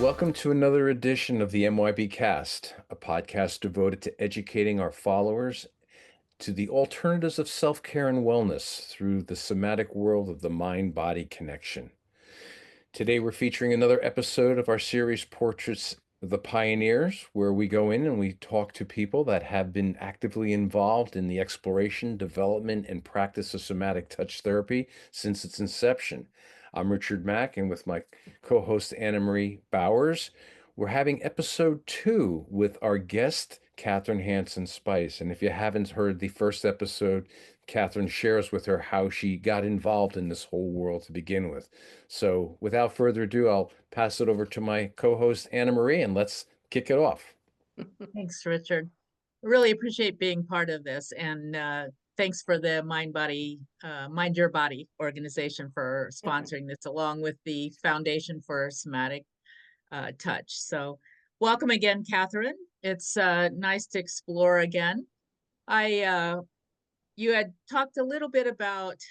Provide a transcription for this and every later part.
Welcome to another edition of the MYB Cast, a podcast devoted to educating our followers to the alternatives of self-care and wellness through the somatic world of the mind-body connection. Today we're featuring another episode of our series Portraits of the Pioneers, where we go in and we talk to people that have been actively involved in the exploration, development, and practice of somatic touch therapy since its inception. I'm Richard Mack, and with my co-host Anna Marie Bowers, we're having episode 2 with our guest Kathryn Hansman-Spice. And if you haven't heard the first episode, Kathryn shares with her how she got involved in this whole world to begin with. So without further ado, I'll pass it over to my co-host Anna Marie, and let's kick it off. Thanks, Richard. Really appreciate being part of this, and thanks for the Mind Your Body organization for sponsoring this, along with the Foundation for Somatic Touch. So, welcome again, Kathryn. It's nice to explore again. You had talked a little bit about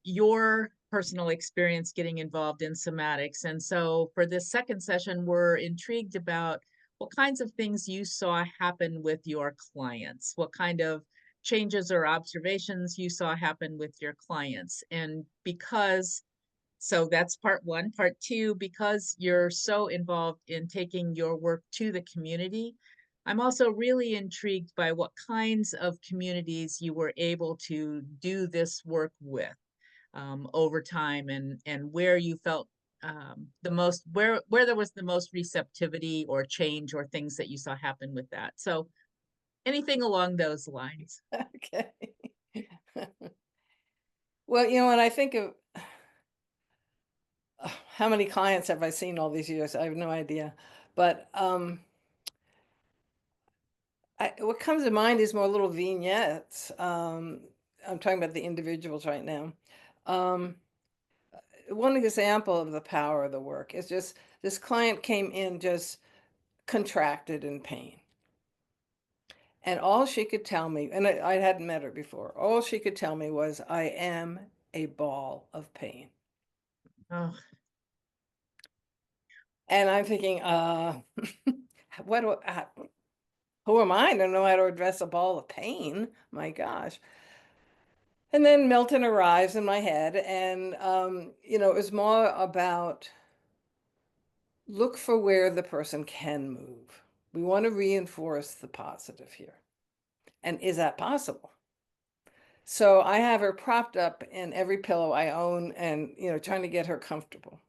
your personal experience getting involved in somatics, and so for this second session, we're intrigued about what kinds of things you saw happen with your clients, what kind of changes or observations you saw happen with your clients. And so that's part one. Part two, because you're so involved in taking your work to the community, I'm also really intrigued by what kinds of communities you were able to do this work with over time, and where you felt the most, where there was the most receptivity or change or things that you saw happen with that. So anything along those lines. Okay. Well, when I think of how many clients have I seen all these years, I have no idea. But what comes to mind is more little vignettes. I'm talking about the individuals right now. One example of the power of the work is just this client came in just contracted in pain. And all she could tell me, and I hadn't met her before, all she could tell me was, I am a ball of pain. Oh, And I'm thinking, who am I to know how to address a ball of pain? My gosh. And then Milton arrives in my head, and, it was more about look for where the person can move. We want to reinforce the positive here. And is that possible? So I have her propped up in every pillow I own and, trying to get her comfortable.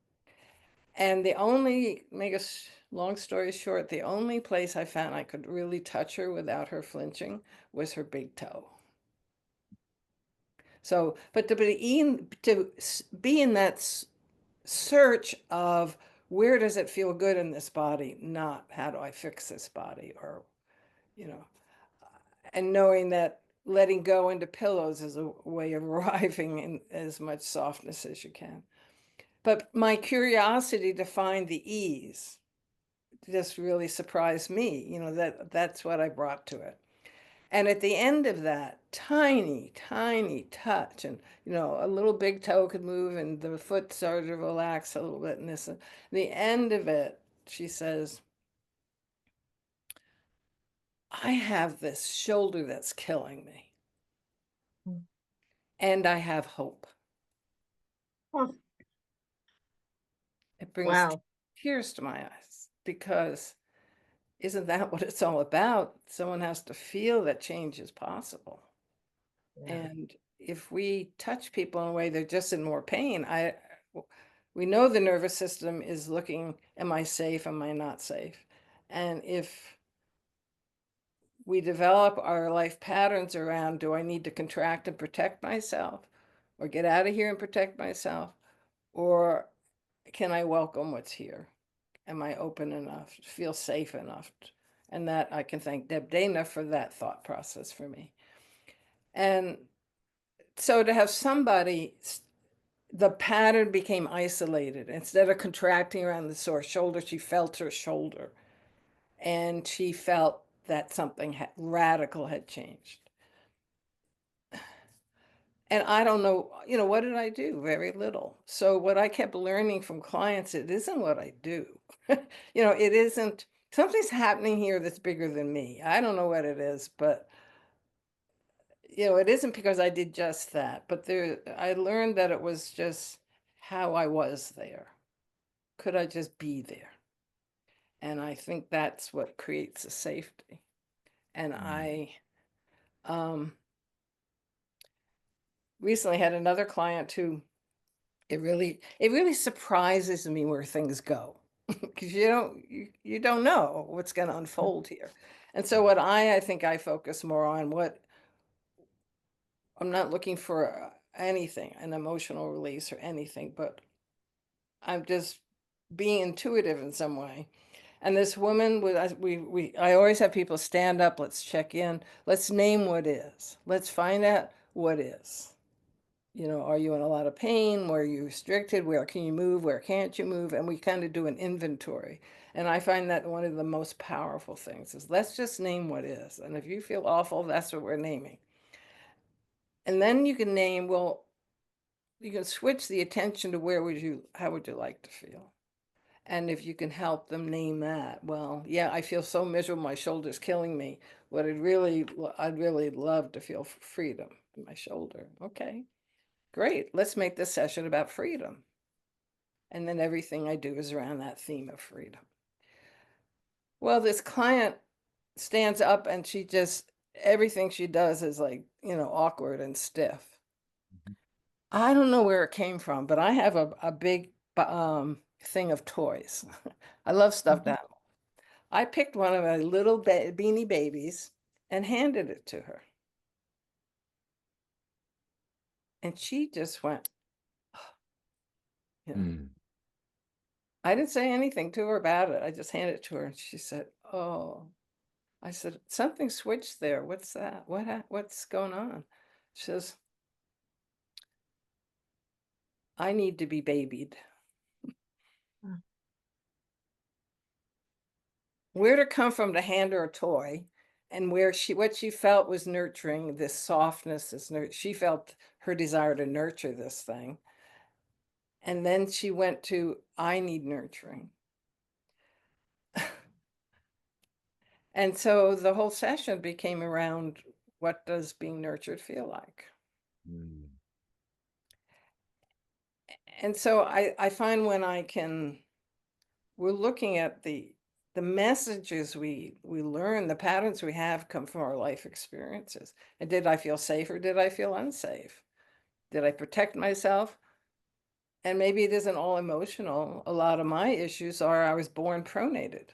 And make a long story short, the only place I found I could really touch her without her flinching was her big toe. So, but to be in that search of where does it feel good in this body, not how do I fix this body, or, and knowing that letting go into pillows is a way of arriving in as much softness as you can. But my curiosity to find the ease just really surprised me, that's what I brought to it. And at the end of that tiny, tiny touch, and, a little big toe could move and the foot started to relax a little bit, and this, the end of it, she says, I have this shoulder that's killing me. And I have hope. oh, It brings wow. tears to my eyes, because isn't that what it's all about? Someone has to feel that change is possible. Yeah. And if we touch people in a way they're just in more pain, we know the nervous system is looking, am I safe? Am I not safe? And if we develop our life patterns around, do I need to contract and protect myself, or get out of here and protect myself? Or can I welcome what's here? Am I open enough, feel safe enough? And that I can thank Deb Dana for that thought process for me. And so to have somebody, the pattern became isolated. Instead of contracting around the sore shoulder, she felt her shoulder. And she felt that something radical had changed. And I don't know, what did I do? Very little. So what I kept learning from clients, it isn't what I do. It isn't, something's happening here that's bigger than me. I don't know what it is, but it isn't because I did just that, but I learned that it was just how I was there. Could I just be there? And I think that's what creates a safety. And I um, recently had another client who it really surprises me where things go because you don't know what's going to unfold here. And so what I think I focus more on, what I'm not looking for anything, an emotional release or anything, but I'm just being intuitive in some way. And this woman I always have people stand up, let's check in, let's name what is, let's find out what is. Are you in a lot of pain? Where are you restricted? Where can you move? Where can't you move? And we kind of do an inventory. And I find that one of the most powerful things is let's just name what is. And if you feel awful, that's what we're naming. And then you can name, well, you can switch the attention to how would you like to feel? And if you can help them name that, well, yeah, I feel so miserable, my shoulder's killing me. I'd really love to feel freedom in my shoulder. Okay, great. Let's make this session about freedom. And then everything I do is around that theme of freedom. Well, this client stands up and everything she does is like, awkward and stiff. I don't know where it came from, but I have a big thing of toys. I love stuffed animals. I picked one of my little beanie babies and handed it to her. And she just went, I didn't say anything to her about it. I just handed it to her and she said, oh. I said, something switched there. What's that? What's going on? She says, I need to be babied. Where to come from to hand her a toy, and what she felt was nurturing, this softness, she felt her desire to nurture this thing. And then she went to, I need nurturing. And so the whole session became around, what does being nurtured feel like? And so I find when we're looking at the messages we learn, the patterns we have come from our life experiences. And did I feel safe or did I feel unsafe? Did I protect myself? And maybe it isn't all emotional. A lot of my issues are I was born pronated.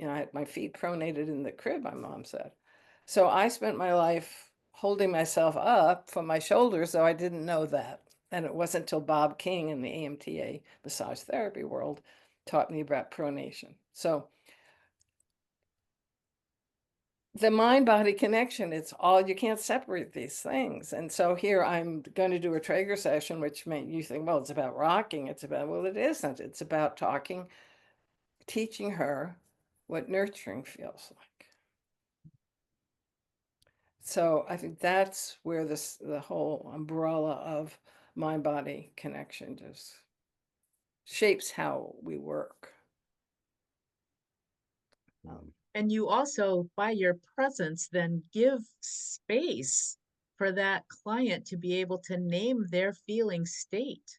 I had my feet pronated in the crib, my mom said. So I spent my life holding myself up from my shoulders, though I didn't know that. And it wasn't until Bob King in the AMTA massage therapy world taught me about pronation. So the mind-body connection, it's all, you can't separate these things. And so here I'm going to do a Traeger session, which you think, well, it's about rocking. Well, it isn't. It's about teaching her what nurturing feels like. So I think that's where the whole umbrella of mind-body connection just shapes how we work. And you also, by your presence, then give space for that client to be able to name their feeling state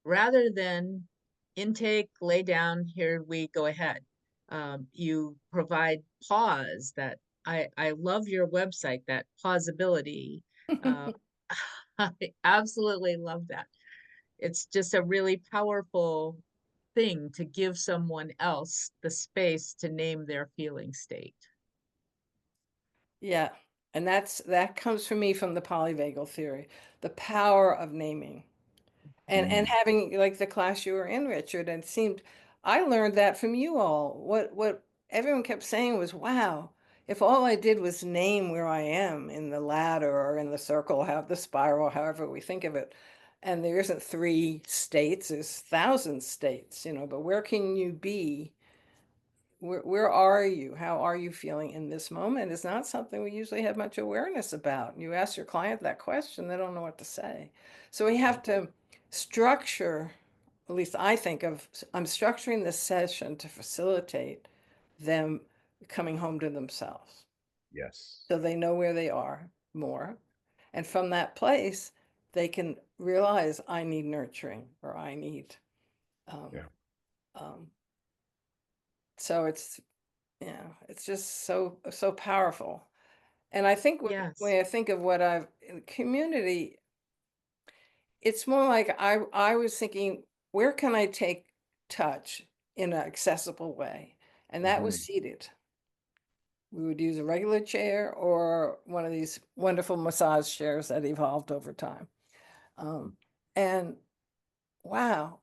rather than intake, lay down, here we go ahead. You provide pause. That I love your website, that pausability. I absolutely love that. It's just a really powerful thing to give someone else the space to name their feeling state. Yeah, and that comes from me from the polyvagal theory, the power of naming. And having like the class you were in, Richard, and it seemed I learned that from you all. What everyone kept saying was, wow, if all I did was name where I am in the ladder or in the circle, the spiral, however we think of it, and there isn't 3 states, there's 1,000 states, but where can you be where are you? How are you feeling in this moment? Is not something we usually have much awareness about. You ask your client that question, they don't know what to say. So we have to structure, at least I think of, I'm structuring this session to facilitate them coming home to themselves. Yes. So they know where they are more. And from that place, they can realize I need nurturing or I need, Yeah. um, so it's just so powerful. And I think when Yes. I think of what I've in community, it's more like I was thinking, where can I take touch in an accessible way? And that was Mhm. seated. We would use a regular chair or one of these wonderful massage chairs that evolved over time. And wow,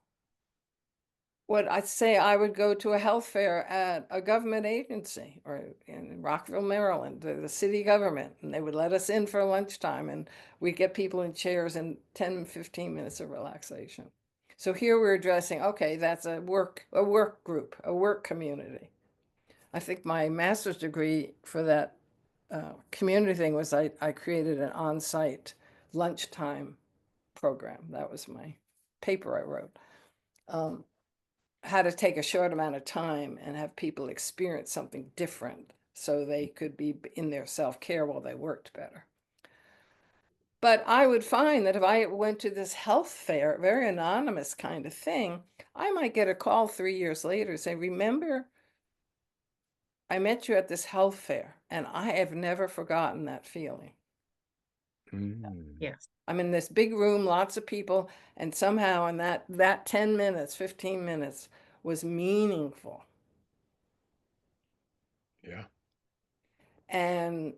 what I'd say, I would go to a health fair at a government agency or in Rockville, Maryland, the city government, and they would let us in for lunchtime and we'd get people in chairs and 10, 15 minutes of relaxation. So here we're addressing, okay, that's a work group, a work community. I think my master's degree for that community thing was I created an on-site lunchtime program. That was my paper I wrote. How to take a short amount of time and have people experience something different so they could be in their self-care while they worked better. But I would find that if I went to this health fair, very anonymous kind of thing, I might get a call 3 years later say, remember, I met you at this health fair and I have never forgotten that feeling. Mm. Yes. I'm in this big room, lots of people, and somehow in that 10 minutes, 15 minutes was meaningful. Yeah. And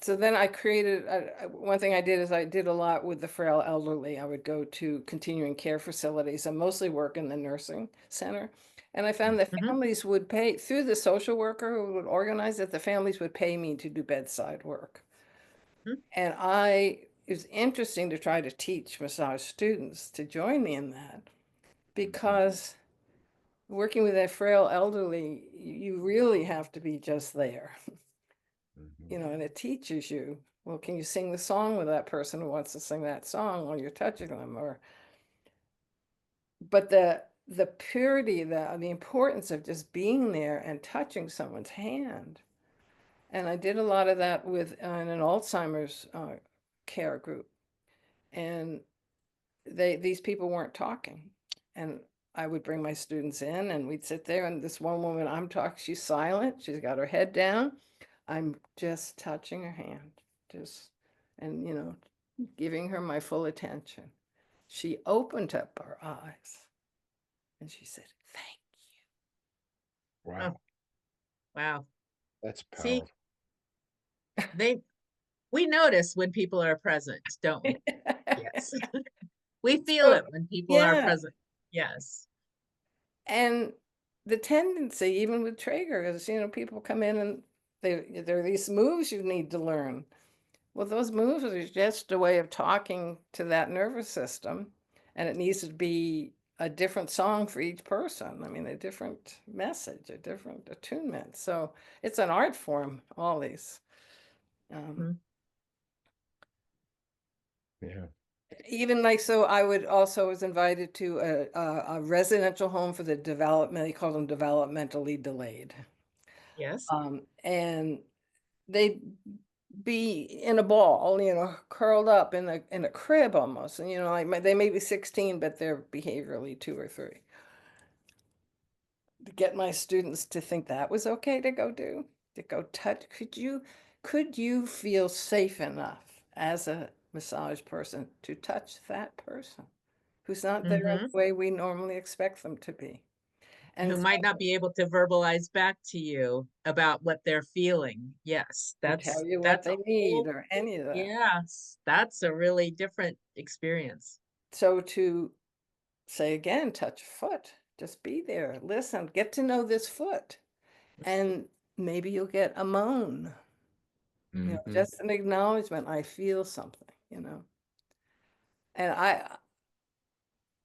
so then I created, one thing I did is I did a lot with the frail elderly. I would go to continuing care facilities. I mostly work in the nursing center. And I found that Hmm. families would pay, through the social worker who would organize it, the families would pay me to do bedside work. And it was interesting to try to teach massage students to join me in that because working with a frail elderly, you really have to be just there. Mhm. And it teaches you, well, can you sing the song with that person who wants to sing that song while you're touching them? But the purity, the importance of just being there and touching someone's hand. And I did a lot of that with in an Alzheimer's care group. And these people weren't talking. And I would bring my students in and we'd sit there and this one woman I'm talking, she's silent, she's got her head down. I'm just touching her hand, and giving her my full attention. She opened up her eyes and she said, thank Wow. Oh, wow. That's See, powerful. they we notice when people are present, don't you. we? Yes. We feel So, it when people are yeah. present. Yes. And the tendency, even with Traeger, is, people come in and there are these moves you need to learn. Well, those moves are just a way of talking to that nervous system, and it needs to be a different song for each person. I mean, a different message, a different attunement. So it's an art form, all these. Mhm. Yeah. Even like, so I was invited to a residential home for the development, they call them developmentally delayed. Yes. And they'd be in a ball, curled up in a crib almost. And, like they may be 16, but they're behaviorally 2 or 3. To get my students to think that was okay to go touch. Could you feel safe enough as a massage person to touch that person who's not there in Hmm. the way we normally expect them to be? Who And so might not be able to verbalize back to you about what they're feeling. Yes, or tell you what that's a they need whole, or any of that. yes, that's a really different experience. So to say again, touch a foot, just be there, listen, get to know this foot. And maybe you'll get a moan, Mhm. just an acknowledgement, I feel something. And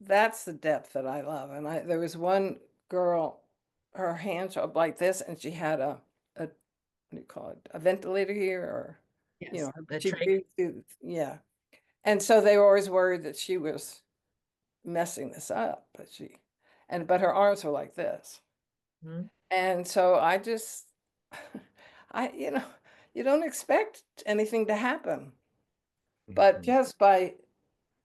that's the depth that I love. And there was one girl, her hands were up like this, and she had a what do you call it, a ventilator here, or you Yes, know, the she trach. breathed through, yeah. And so they were always worried that she was messing this up, but her arms were like this. Mhm. And so I just, you don't expect anything to happen, but Mhm. just by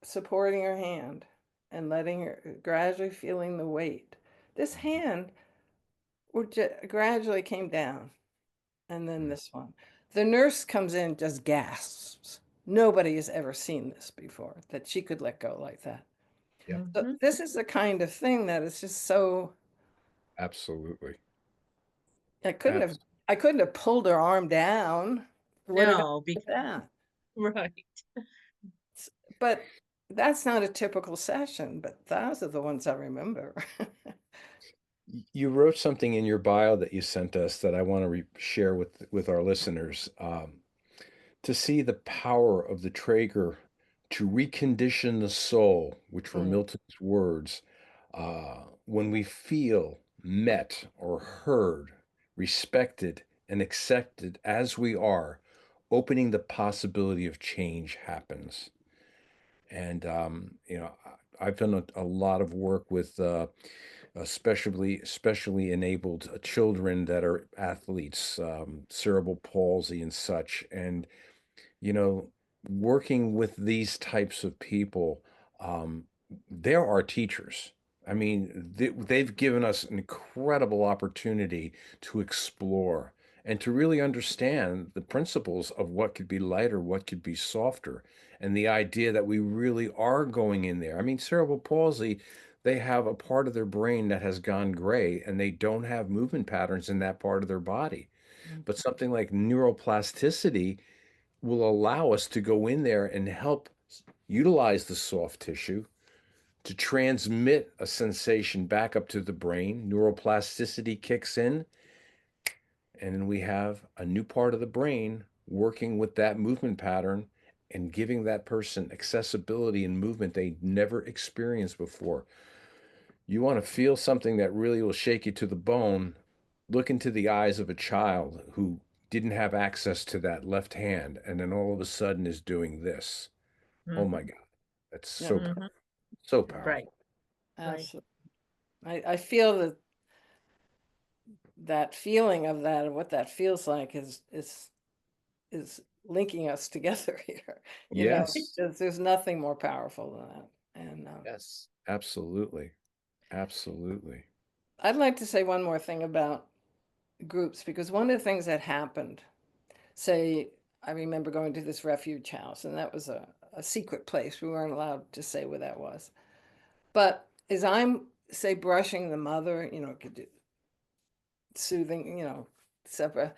supporting her hand and letting her gradually feeling the weight, this hand gradually came down. And then Mhm. this one. The nurse comes in, just gasps. Nobody has ever seen this before, that she could let go like that. Yep. So Mhm. this is the kind of thing that is just so Absolutely. I couldn't have Abs- I couldn't have pulled her arm down. What have I No, done with that? right. But that's not a typical session, but those are the ones I remember. You wrote something in your bio that you sent us that I want to share with our listeners. To see the power of the Traeger to recondition the soul, which were Mm, Milton's words, when we feel met or heard, respected, and accepted as we are, opening the possibility of change happens. And I've done a lot of work with especially enabled children that are athletes, cerebral palsy and such. And you know, working with these types of people, um, they're our teachers. I mean, they've given us an incredible opportunity to explore and to really understand the principles of what could be lighter, what could be softer, and the idea that we really are going in there. I mean, cerebral palsy, they have a part of their brain that has gone gray and they don't have movement patterns in that part of their body. Mhm. But something like neuroplasticity will allow us to go in there and help utilize the soft tissue to transmit a sensation back up to the brain. Neuroplasticity kicks in, and then we have a new part of the brain working with that movement pattern and giving that person accessibility and movement they never experienced before. You want to feel something that really will shake you to the bone. Look into the eyes of a child who didn't have access to that left hand and then all of a sudden is doing this. Oh my Mhm. God. That's yeah, so Mhm. so Right, powerful. right. absolutely. I feel that feeling of that, and what that feels like is linking us together here. You know, Yes. there's nothing more powerful than that. And Yes. Absolutely. Absolutely. I'd like to say one more thing about groups, because one of the things that happened, say, I remember going to this refuge house, and that was a secret place. We weren't allowed to say where that was. But as I'm, say, brushing the mother, could do soothing, separate,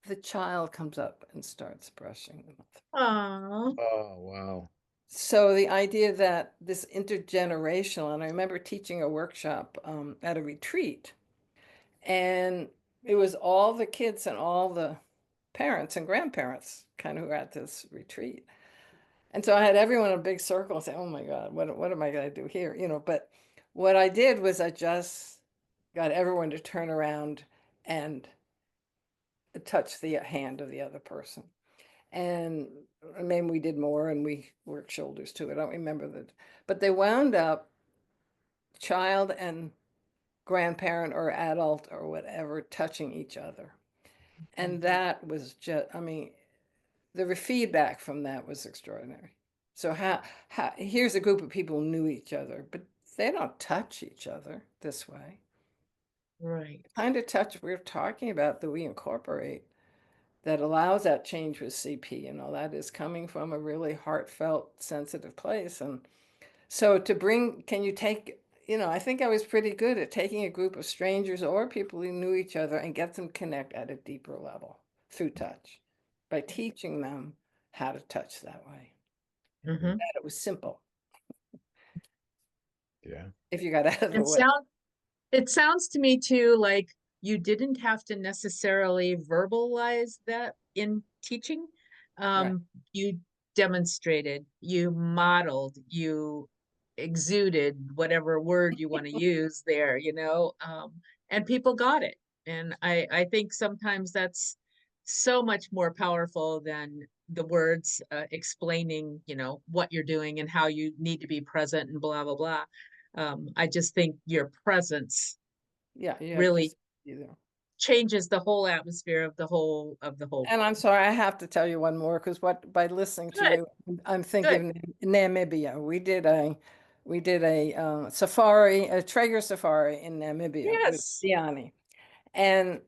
the child comes up and starts brushing the mother. Oh. Oh, wow. So the idea that this intergenerational, and I remember teaching a workshop at a retreat, and it was all the kids and all the parents and grandparents kind of who were at this retreat. And so I had everyone in a big circle and say, "Oh my God, what am I going to do here?" But what I did was I just got everyone to turn around and touch the hand of the other person. And maybe we did more and we worked shoulders too. I don't remember that. But they wound up, child and grandparent or adult or whatever, touching each other. And that was just, I mean, the feedback from that was extraordinary. So here's a group of people who knew each other, but they don't touch each other this way. Right. The kind of touch we're talking about that we incorporate that allows that change with CP, that is coming from a really heartfelt, sensitive place. And so can you take, I think I was pretty good at taking a group of strangers or people who knew each other and get them connect at a deeper level through touch by teaching them how to touch that way. Mm. Mhm. That it was simple Yeah. if you got out of the And way. it sounds to me too like you didn't have to necessarily verbalize that in teaching. Right. You demonstrated, you modeled, you exuded, whatever word you want to use there, and people got it. And I think sometimes that's so much more powerful than the words explaining, what you're doing and how you need to be present and blah, blah, blah. I just think your presence Yeah, you have really just either. changes the whole atmosphere of the whole And I'm thing. sorry, I have to tell you one more because by listening to Good, you, I'm good. thinking of Namibia. We did a safari, a Traeger safari in Namibia with Yes. Diani, and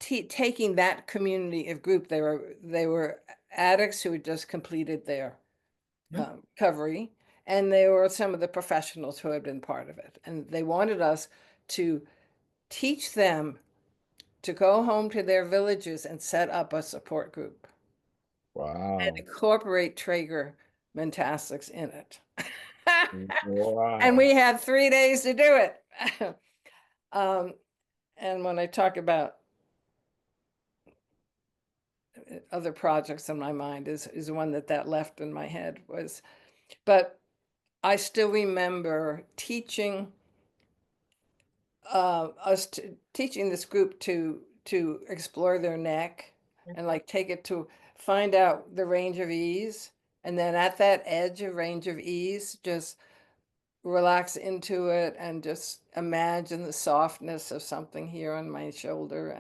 taking that community of group, they were addicts who had just completed their recovery, and they were some of the professionals who had been part of it, and they wanted us to teach them to go home to their villages and set up a support group and Wow. incorporate Traeger Mentastics in it. And Wow. we had 3 days to do it. um, and when I talk about other projects in my mind is one that left in my head was, but I still remember teaching teaching this group to explore their neck and like take it to find out the range of ease, and then at that edge of range of ease just relax into it and just imagine the softness of something here on my shoulder,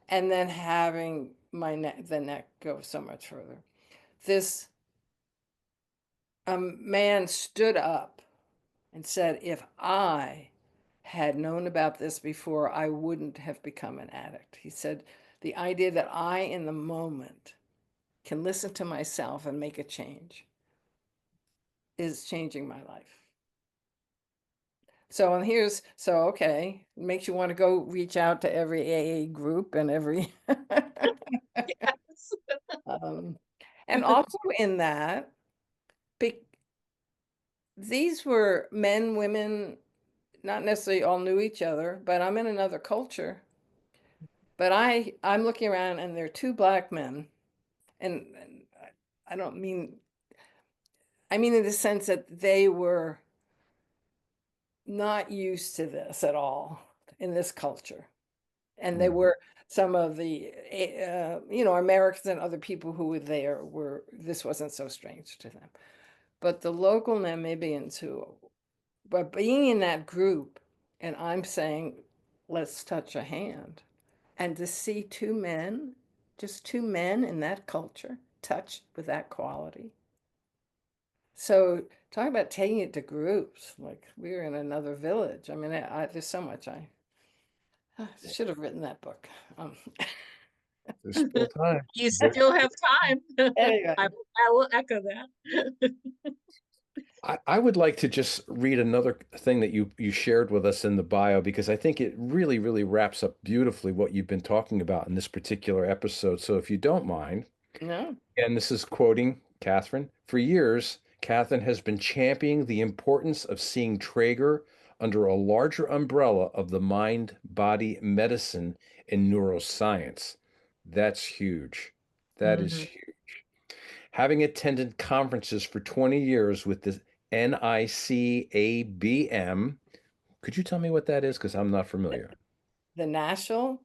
and then having the neck go so much further. This man stood up and said, if I had known about this before, I wouldn't have become an addict. He said, the idea that I, in the moment, can listen to myself and make a change is changing my life. So, okay, it makes you want to go reach out to every AA group and every, Yes. and also in that, these were men, women, not necessarily all knew each other, but I'm in another culture. But I'm looking around and there are two black men, and I don't mean, I mean in the sense that they were not used to this at all in this culture. And they were some of the, Americans and other people who were there this wasn't so strange to them. But the local Namibians but being in that group, and I'm saying, let's touch a hand. And to see just two men in that culture, touched with that quality. So talk about taking it to groups, like we were in another village. I mean, there's so much I should have written that book. There's still time. You still have time. Anyway, I will echo that. I would like to just read another thing that you shared with us in the bio because I think it really, really wraps up beautifully what you've been talking about in this particular episode. So if you don't mind, no, and this is quoting Kathryn, for years, Kathryn has been championing the importance of seeing Traeger under a larger umbrella of the mind-body medicine and neuroscience. That's huge. That is Mhm. huge. Having attended conferences for 20 years with the NICABM, could you tell me what that is? Because I'm not familiar. the National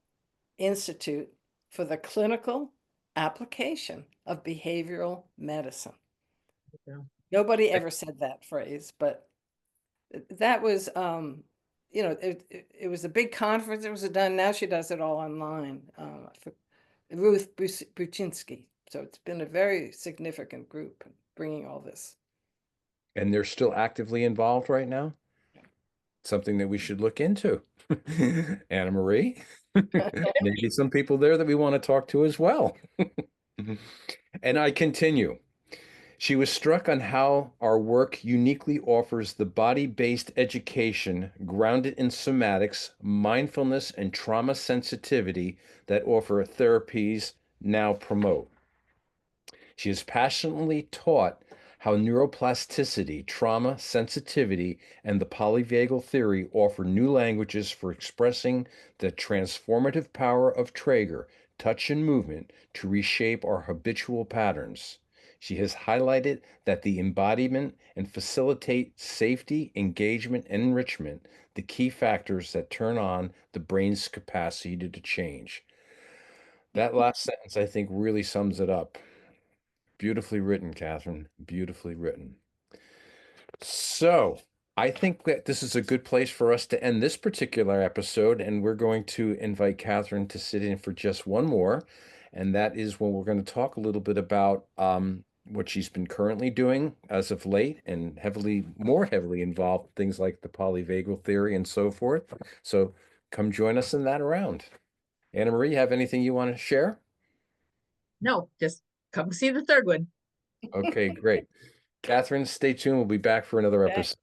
Institute for the Clinical Application of Behavioral Medicine. Yeah. Nobody ever said that phrase, but that was, it was a big conference. It was done. Now she does it all online. For Ruth Buczynski. So it's been a very significant group bringing all this. And they're still actively involved right now? Something that we should look into. Anna Marie, maybe some people there that we want to talk to as well. And I continue. She was struck on how our work uniquely offers the body-based education grounded in somatics, mindfulness, and trauma sensitivity that offer therapies now promote. She has passionately taught how neuroplasticity, trauma, sensitivity, and the polyvagal theory offer new languages for expressing the transformative power of Traeger, touch and movement to reshape our habitual patterns. She has highlighted that the embodiment and facilitate safety, engagement, and enrichment, the key factors that turn on the brain's capacity to change. That last sentence, I think, really sums it up. Beautifully written, Kathryn. Beautifully written. So, I think that this is a good place for us to end this particular episode, and we're going to invite Kathryn to sit in for just one more, and that is when we're going to talk a little bit about what she's been currently doing as of late, and more heavily involved in things like the polyvagal theory and so forth. So, come join us in that round. Anna Marie, you have anything you want to share? No, just come see the third one. Okay, great. Kathryn, stay tuned. We'll be back for another Okay. episode.